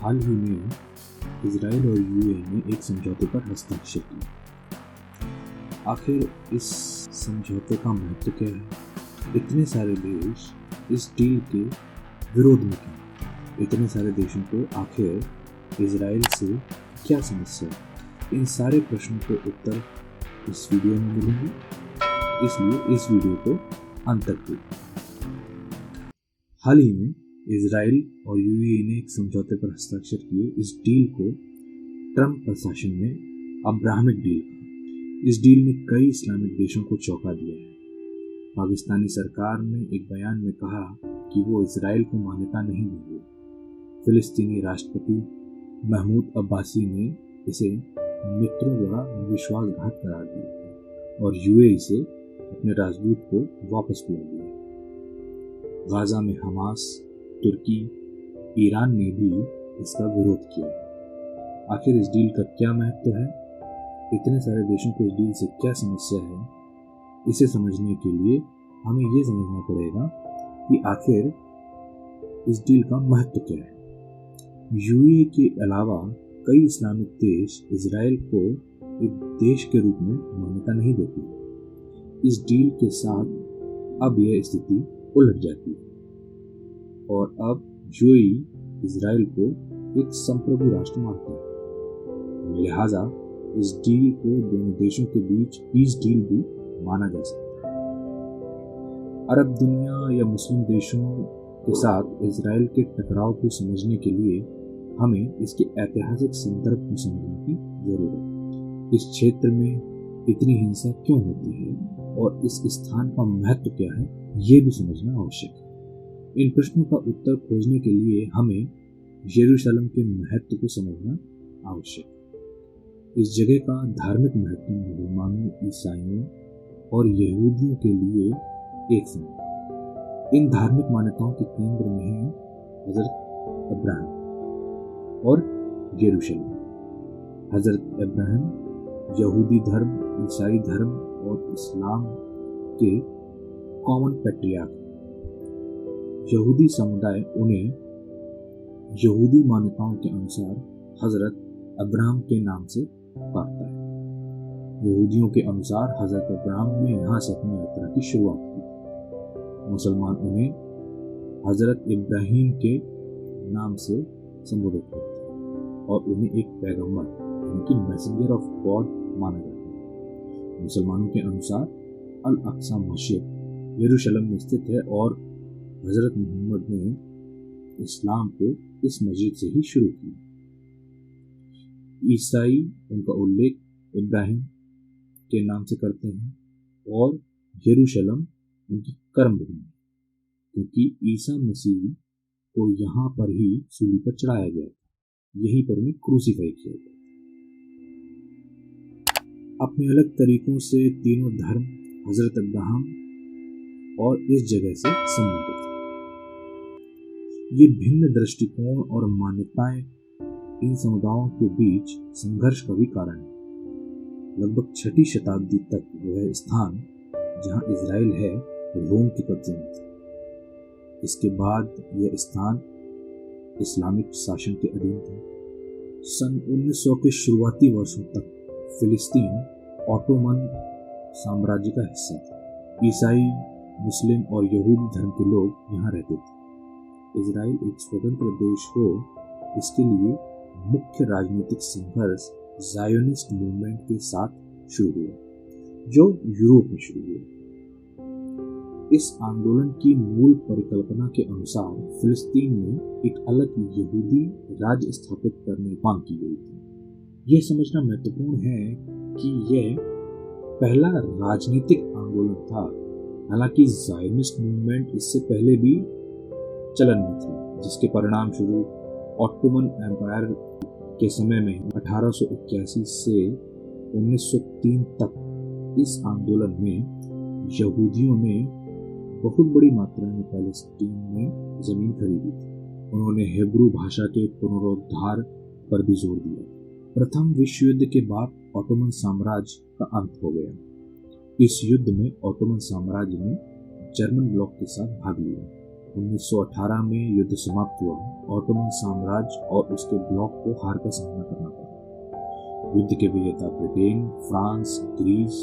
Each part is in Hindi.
हाल ही में इजराइल और यूएई ने एक समझौते पर हस्ताक्षर किए। आखिर इस समझौते का महत्व क्या है? इतने सारे देश इस डील के विरोध में क्यों? इतने सारे देशों को आखिर इजराइल से क्या समस्या है? इन सारे प्रश्नों के उत्तर इस वीडियो में मिलेंगे, इसलिए इस वीडियो को अंत तक देखिए। हाल ही में इजराइल और यूएई ने एक समझौते पर हस्ताक्षर किए। इस डील को ट्रंप प्रशासन ने अब्राहमिक डील कहा। इस डील ने कई इस्लामिक देशों को चौंका दिया है। पाकिस्तानी सरकार ने एक बयान में कहा कि वो इजराइल को मान्यता नहीं देंगे। फिलिस्तीनी राष्ट्रपति महमूद अब्बासी ने इसे मित्रों द्वारा विश्वासघात करार दिया और यूएई से अपने राजदूत को वापस बुला लिया। गाजा में हमास, तुर्की, ईरान ने भी इसका विरोध किया। आखिर इस डील का क्या महत्व है? इतने सारे देशों को इस डील से क्या समस्या है? इसे समझने के लिए हमें ये समझना पड़ेगा कि आखिर इस डील का महत्व क्या है। यूएई के अलावा कई इस्लामिक देश इजराइल को एक देश के रूप में मान्यता नहीं देते। इस डील के साथ अब यह स्थिति उलट जाती है और अब यूएई इजराइल को एक संप्रभु राष्ट्र मानता है। लिहाजा इस डील को दोनों देशों के बीच पीस डील भी माना जा सकता है। अरब दुनिया या मुस्लिम देशों के साथ इजराइल के टकराव को समझने के लिए हमें इसके ऐतिहासिक संदर्भ को समझने की जरूरत है। इस क्षेत्र में इतनी हिंसा क्यों होती है और इस स्थान का महत्व क्या है, ये भी समझना आवश्यक है। इन प्रश्नों का उत्तर खोजने के लिए हमें यरूशलेम के महत्व को समझना आवश्यक है। इस जगह का धार्मिक महत्व मुसलमानों, ईसाइयों और यहूदियों के लिए एक समान। इन धार्मिक मान्यताओं के केंद्र में है हजरत अब्राहम और यरूशलेम। हजरत अब्राहम यहूदी धर्म, ईसाई धर्म और इस्लाम के कॉमन पैट्रियार्क। यहूदी समुदाय उन्हें यहूदी मान्यताओं के अनुसार हजरत अब्राहम के नाम से पुकारता है। यहूदियों के अनुसार हजरत अब्राहम ने यहाँ से अपनी यात्रा की शुरुआत की। मुसलमान उन्हें हजरत इब्राहिम के नाम से संबोधित करते हैं और उन्हें एक पैगंबर यानी कि मैसेंजर ऑफ गॉड माना जाता है। मुसलमानों के अनुसार अल अक्सा मस्जिद यरूशलेम में स्थित है और हजरत मोहम्मद ने इस्लाम को इस मस्जिद से ही शुरू किया। ईसाई उनका उल्लेख इब्राहिम के नाम से करते हैं और यरूशलेम उनकी कर्म भूमि है, क्योंकि ईसा मसीह को यहाँ पर ही सूली पर चढ़ाया गया था, यहीं पर उन्हें क्रूसीफाई किया गया। अपने अलग तरीकों से तीनों धर्म हजरत अब्राहम और इस जगह से संबंधित है। ये भिन्न दृष्टिकोण और मान्यताएं इन समुदायों के बीच संघर्ष का भी कारण है। लगभग 6वीं शताब्दी तक वह स्थान जहां इजराइल है रोम के कब्जे में था। इसके बाद यह स्थान इस्लामिक शासन के अधीन था। सन 1900 के शुरुआती वर्षों तक फिलिस्तीन ऑटोमन साम्राज्य का हिस्सा था। ईसाई, मुस्लिम और यहूदी धर्म के लोग यहाँ रहते थे। इजराइल एक स्वतंत्र देश हो, इसके लिए मुख्य राजनीतिक संघर्ष ज़ायोनिस्ट मूवमेंट के साथ शुरू हुआ, जो यूरोप में शुरू हुआ। इस आंदोलन की मूल परिकल्पना के अनुसार फिलिस्तीन में एक अलग यहूदी राज्य स्थापित करने की मांग की गई थी। यह समझना महत्वपूर्ण है कि यह पहला राजनीतिक आंदोलन था। हालांकि ज़ायोनिस्ट मूवमेंट इससे पहले भी चलन में थी, जिसके परिणाम स्वरूप ऑटोमन एम्पायर के समय में 1881 से 1903 तक इस आंदोलन में यहूदियों ने बहुत बड़ी मात्रा में पैलेस्टीन में जमीन खरीदी थी। उन्होंने हिब्रू भाषा के पुनरुद्धार पर भी जोर दिया। प्रथम विश्व युद्ध के बाद ऑटोमन साम्राज्य का अंत हो गया। इस युद्ध में ऑटोमन साम्राज्य ने जर्मन ब्लॉक के साथ भाग लिया। 1918 में युद्ध समाप्त हुआ। ऑटोमन साम्राज्य और उसके ब्लॉक को हार का सामना करना पड़ा। युद्ध के विजेता ब्रिटेन, फ्रांस, ग्रीस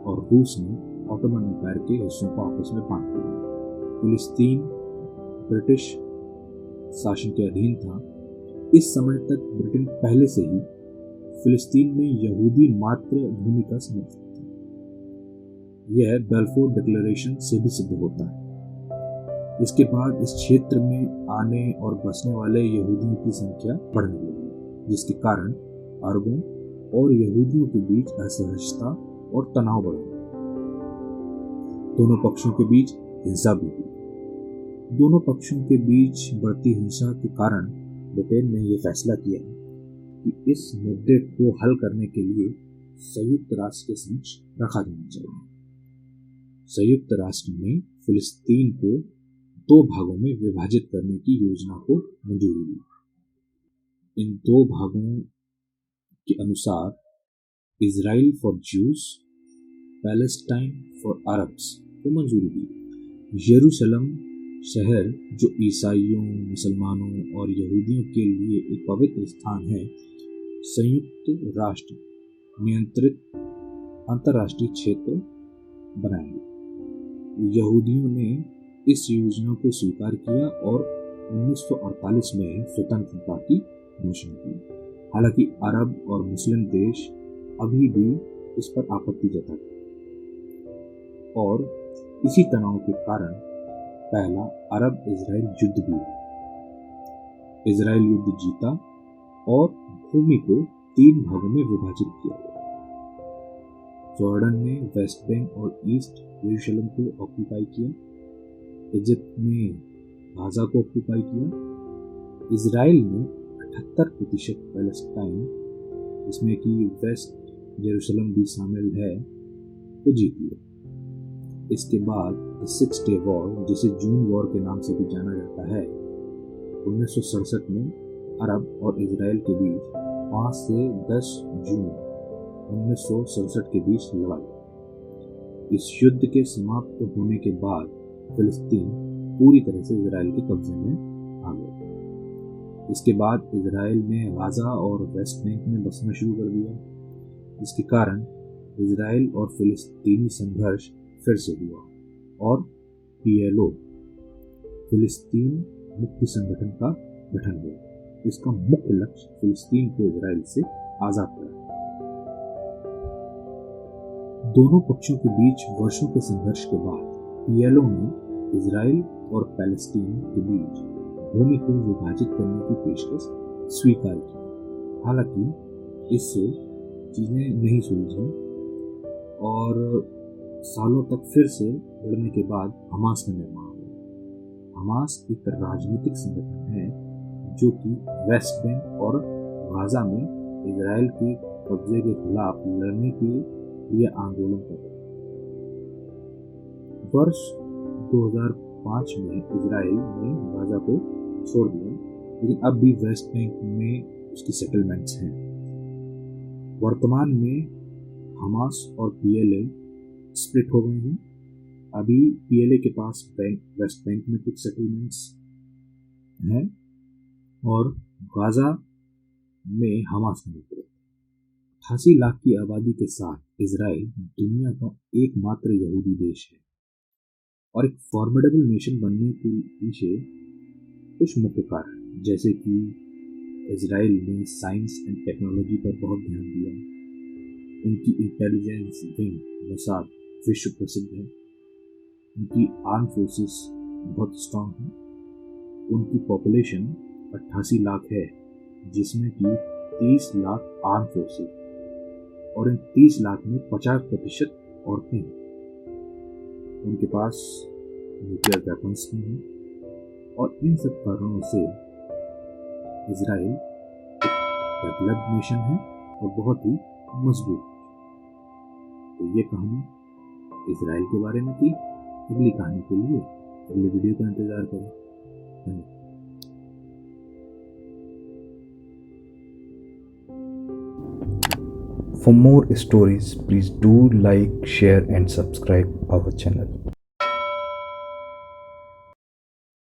और रूस ने ऑटोमन एम्पायर के हिस्सों को आपस में बांट दिया। फिलिस्तीन ब्रिटिश शासन के अधीन था। इस समय तक ब्रिटेन पहले से ही फिलिस्तीन में यहूदी मातृभूमि का समर्थक था। यह बेल्फोर डिक्लेरेशन से भी सिद्ध होता है। इसके बाद इस क्षेत्र में आने और बसने वाले यहूदियों की संख्या बढ़ने लगी, जिसके कारण अरबों और यहूदियों के बीच असहजता और तनाव बढ़ा। दोनों पक्षों के बीच हिंसा भी हुई। दोनों पक्षों के बीच बढ़ती हिंसा के कारण ब्रिटेन ने यह फैसला किया कि इस मुद्दे को हल करने के लिए संयुक्त राष्ट्र के समक्ष रखा जाना चाहिए। संयुक्त राष्ट्र ने फिलिस्तीन को 2 भागों में विभाजित करने की योजना को मंजूरी दी। इन 2 भागों के अनुसार Israel for Jews, Palestine for Arabs को मंजूरी दी। यरूशलेम शहर, जो ईसाइयों, मुसलमानों और यहूदियों के लिए एक पवित्र स्थान है, संयुक्त राष्ट्र नियंत्रित अंतर्राष्ट्रीय क्षेत्र बनाएंगे। यहूदियों ने इस योजना को स्वीकार किया और 1948 में स्वतंत्रता की घोषणा की। हालांकि अरब और मुस्लिम देश अभी भी इस पर आपत्ति जताते और इसी तनाव के कारण पहला अरब इजराइल युद्ध भी हुआ। इजराइल युद्ध जीता और भूमि को 3 भागों में विभाजित किया गया। जॉर्डन ने वेस्ट बैंक और ईस्ट यरूशलेम को ऑक्यूपाई किया। इजिप्ट ने गाजा को ऑक्यूपाई किया। इजराइल ने 78% पैलेस्टाइन, जिसमें कि वेस्ट यरूशलेम भी शामिल है, को जीत लिया। इसके बाद सिक्स डे वॉर, जिसे जून वॉर के नाम से भी जाना जाता है, 1967 में अरब और इजराइल के बीच 5 से 10 जून 1967 के बीच लड़ा गया। इस युद्ध के समाप्त होने के बाद फिलिस्तीन पूरी तरह से इजराइल के कब्जे में आ गया। इसके बाद इजराइल ने गाजा और वेस्ट बैंक में बसना शुरू कर दिया, जिसके कारण इजराइल और फिलिस्तीनी संघर्ष फिर से हुआ और PLO, फिलिस्तीन मुक्ति संगठन का गठन हुआ। इसका मुख्य लक्ष्य फिलिस्तीन को इजराइल से आजाद कराना। दोनों पक्षों के बीच वर्षों के संघर्ष के बाद PLO ने इजराइल और पैलेस्टीन के बीच भूमि को विभाजित करने की पेशकश स्वीकार की। हालांकि इससे चीजें नहीं सुलझी और सालों तक फिर से लड़ने के बाद हमास का निर्माण हुआ। हमास एक राजनीतिक संगठन है जो कि वेस्ट बैंक और गाजा में इजराइल के कब्जे के खिलाफ लड़ने के लिए आंदोलन कर रहा है। वर्ष 2005 में इजराइल ने गाजा को छोड़ दिया, लेकिन अब भी वेस्ट बैंक में उसकी सेटलमेंट्स हैं। वर्तमान में हमास और PLA स्प्लिट हो गए हैं। अभी PLA के पास वेस्ट बैंक में कुछ सेटलमेंट्स हैं और गाजा में हमास का नेतृत्व। 88 लाख की आबादी के साथ इजराइल दुनिया का एकमात्र यहूदी देश है और एक फॉर्मिडेबल नेशन बनने के पीछे कुछ मुख्य कारण, जैसे कि इजराइल ने साइंस एंड टेक्नोलॉजी पर बहुत ध्यान दिया। उनकी इंटेलिजेंस विंग मोसाद विश्व प्रसिद्ध है। उनकी आर्म फोर्सेस बहुत स्ट्रांग है। उनकी पॉपुलेशन 88 लाख है, जिसमें कि 30 लाख आर्म फोर्सेस और इन 30 लाख में 50% औरतें हैं। उनके पास न्यूक्लियर वेपन्स भी हैं और इन सब कारणों से इजराइल एक डेवलप्ड नेशन है और बहुत ही मजबूत है। तो ये कहानी इजराइल के बारे में थी। अगली कहानी के लिए अगली वीडियो का इंतजार करें। धन्यवाद। For more stories, please do like, share and subscribe our channel.